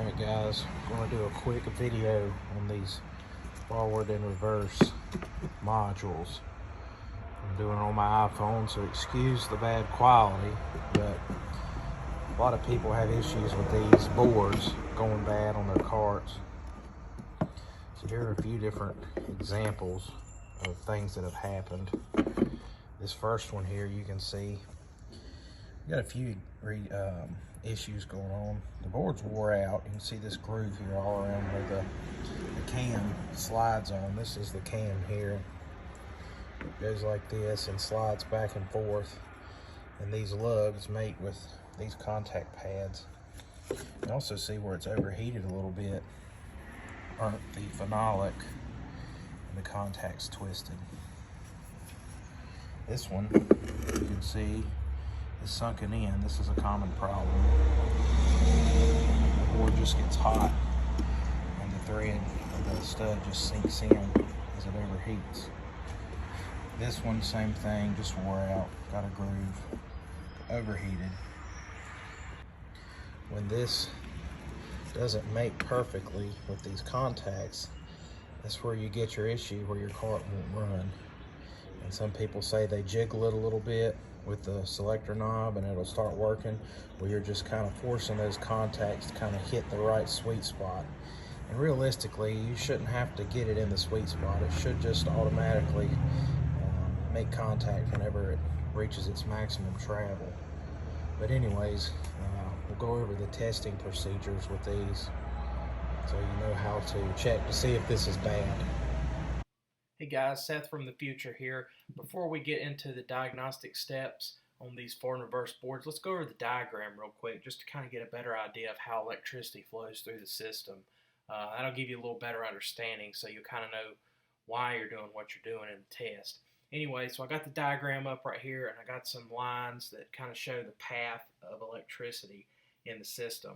Alright guys, I'm going to do a quick video on these forward and reverse modules. I'm doing it on my iPhone, so excuse the bad quality, but a lot of people have issues with these boards going bad on their carts. So here are a few different examples of things that have happened. This first one here, you can see we got a few issues going on. The board's wore out. You can see this groove here all around where the cam slides on. This is the cam here. It goes like this and slides back and forth. And these lugs mate with these contact pads. You can also see where it's overheated a little bit. Burnt the phenolic and the contact's twisted. This one, you can see, is sunken in. This is a common problem. The board just gets hot and the thread of the stud just sinks in as it overheats. This one, same thing, just wore out, got a groove, overheated. When this doesn't mate perfectly with these contacts, that's where you get your issue, where your cart won't run. And some people say they jiggle it a little bit with the selector knob and it'll start working, where you're just kind of forcing those contacts to kind of hit the right sweet spot. And realistically, you shouldn't have to get it in the sweet spot. It should just automatically make contact whenever it reaches its maximum travel. But anyways, we'll go over the testing procedures with these so you know how to check to see if this is bad. Hey guys, Seth from the future here. Before we get into the diagnostic steps on these forward and reverse boards, let's go over the diagram real quick just to kind of get a better idea of how electricity flows through the system. That'll give you a little better understanding so you kind of know why you're doing what you're doing in the test. Anyway, so I got the diagram up right here and I got some lines that kind of show the path of electricity in the system.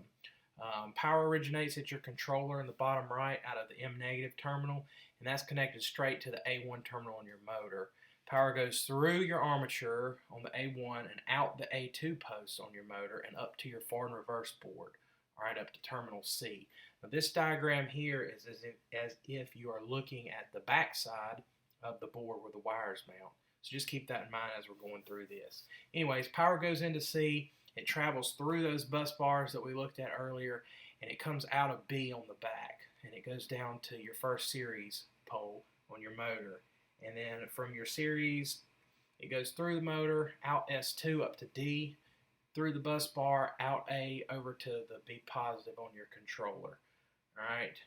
Power originates at your controller in the bottom right out of the M negative terminal, and that's connected straight to the A1 terminal on your motor. Power goes through your armature on the A1 and out the A2 post on your motor and up to your forward and reverse board, all right, up to terminal C. Now this diagram here is as if you are looking at the back side of the board where the wires mount. So just keep that in mind as we're going through this. Anyways, power goes into C. It travels through those bus bars that we looked at earlier, and it comes out of B on the back, and it goes down to your first series pole on your motor. And then from your series, it goes through the motor, out S2 up to D, through the bus bar, out A, over to the B positive on your controller. All right.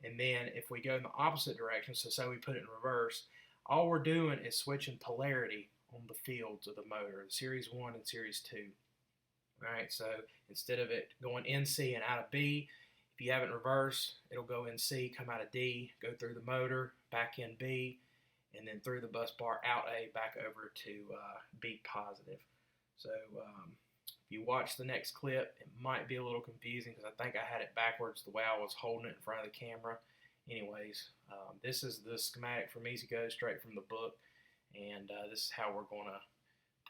And then if we go in the opposite direction, so say we put it in reverse, all we're doing is switching polarity on the fields of the motor, Series 1 and Series 2. All right, so instead of it going in C and out of B, if you have it in reverse, it'll go in C, come out of D, go through the motor, back in B, and then through the bus bar, out A, back over to B positive. So if you watch the next clip, it might be a little confusing because I think I had it backwards the way I was holding it in front of the camera. Anyways, this is the schematic from EasyGo, straight from the book. And this is how we're going to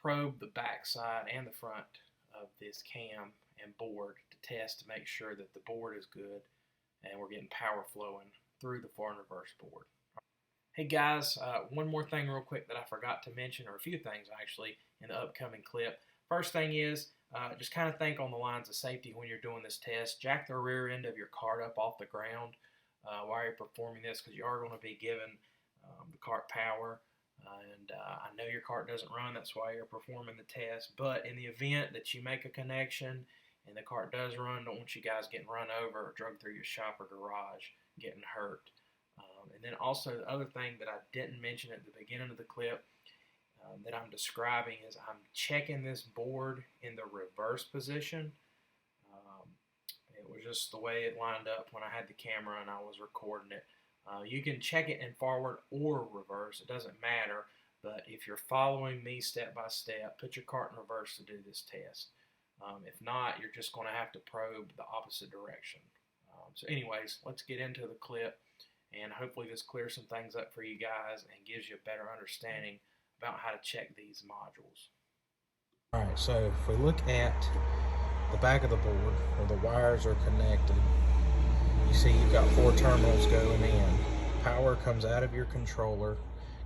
probe the back side and the front of this cam and board to test to make sure that the board is good and we're getting power flowing through the forward and reverse board. Hey guys, one more thing real quick that I forgot to mention, or a few things actually, in the upcoming clip. First thing is, just kind of think on the lines of safety when you're doing this test. Jack the rear end of your cart up off the ground while you're performing this, because you are going to be giving the cart power. I know your cart doesn't run, that's why you're performing the test, but in the event that you make a connection and the cart does run, don't want you guys getting run over or drugged through your shop or garage, getting hurt. And then also the other thing that I didn't mention at the beginning of the clip that I'm describing is I'm checking this board in the reverse position. It was just the way it lined up when I had the camera and I was recording it. You can check it in forward or reverse, it doesn't matter, but if you're following me step by step, put your cart in reverse to do this test. If not, you're just going to have to probe the opposite direction. So anyways, let's get into the clip, and hopefully this clears some things up for you guys and gives you a better understanding about how to check these modules. Alright, so if we look at the back of the board where the wires are connected, you see you've got 4 terminals going in. Power comes out of your controller,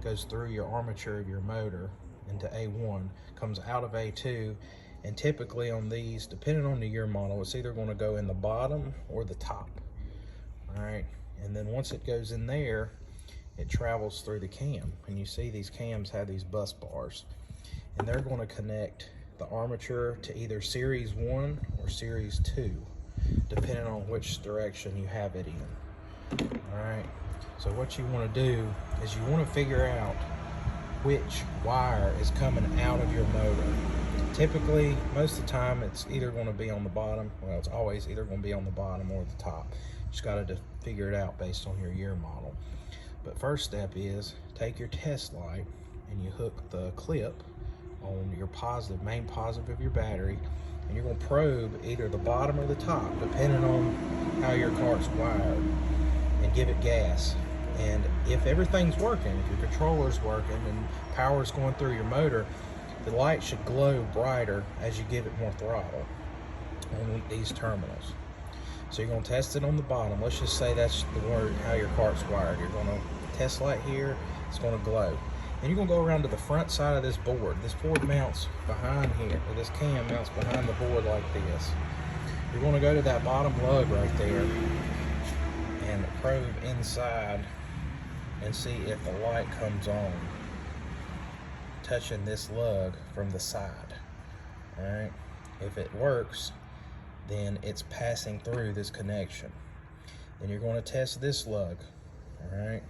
goes through your armature of your motor into A1, comes out of A2, and typically on these, depending on the year model, it's either going to go in the bottom or the top. All right, and then once it goes in there, it travels through the cam, and you see these cams have these bus bars, and they're going to connect the armature to either Series 1 or Series 2, depending on which direction you have it in. All right, so what you want to do is you want to figure out which wire is coming out of your motor. Typically, most of the time, it's either going to be on the bottom. Well, it's always either going to be on the bottom or the top. Just got to figure it out based on your year model. But first step is take your test light and you hook the clip on your positive, main positive of your battery, and you're going to probe either the bottom or the top, depending on how your car's wired, and give it gas. And if everything's working, if your controller's working and power's going through your motor, the light should glow brighter as you give it more throttle on these terminals. So you're going to test it on the bottom. Let's just say that's how your car's wired. You're going to test light here, it's going to glow. Then you're going to go around to the front side of this board. This board mounts behind here, or this cam mounts behind the board like this. You're going to go to that bottom lug right there and probe inside and see if the light comes on, touching this lug from the side. All right, if it works, then it's passing through this connection. Then you're going to test this lug, all right,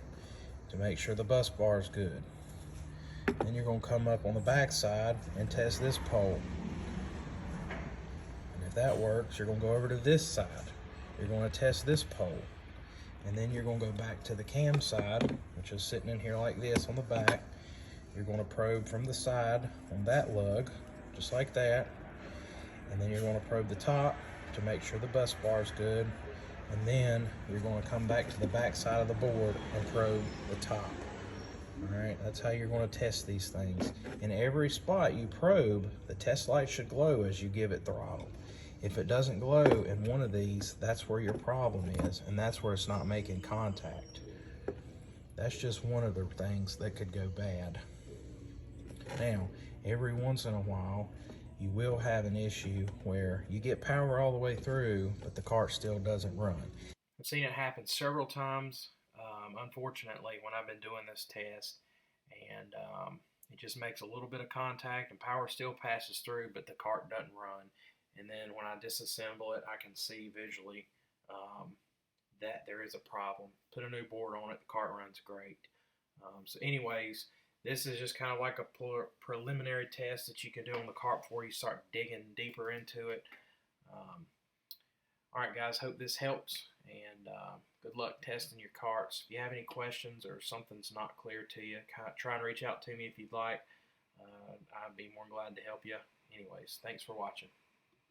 to make sure the bus bar is good. Then you're going to come up on the back side and test this pole. And if that works, you're going to go over to this side. You're going to test this pole. And then you're going to go back to the cam side, which is sitting in here like this on the back. You're going to probe from the side on that lug, just like that. And then you're going to probe the top to make sure the bus bar is good. And then you're going to come back to the back side of the board and probe the top. All right, that's how you're going to test these things. In every spot you probe, the test light should glow as you give it throttle. If it doesn't glow in one of these, that's where your problem is, and that's where it's not making contact. That's just one of the things that could go bad. Now, every once in a while, you will have an issue where you get power all the way through, but the cart still doesn't run. I've seen it happen several times, unfortunately, when I've been doing this test, and it just makes a little bit of contact and power still passes through, but the cart doesn't run. And then when I disassemble it, I can see visually that there is a problem. Put a new board on it, the cart runs great. So anyways, this is just kind of like a preliminary test that you can do on the cart before you start digging deeper into it. All right, guys, hope this helps, and good luck testing your carts. If you have any questions or something's not clear to you, try and reach out to me if you'd like. I'd be more than glad to help you. Anyways, thanks for watching.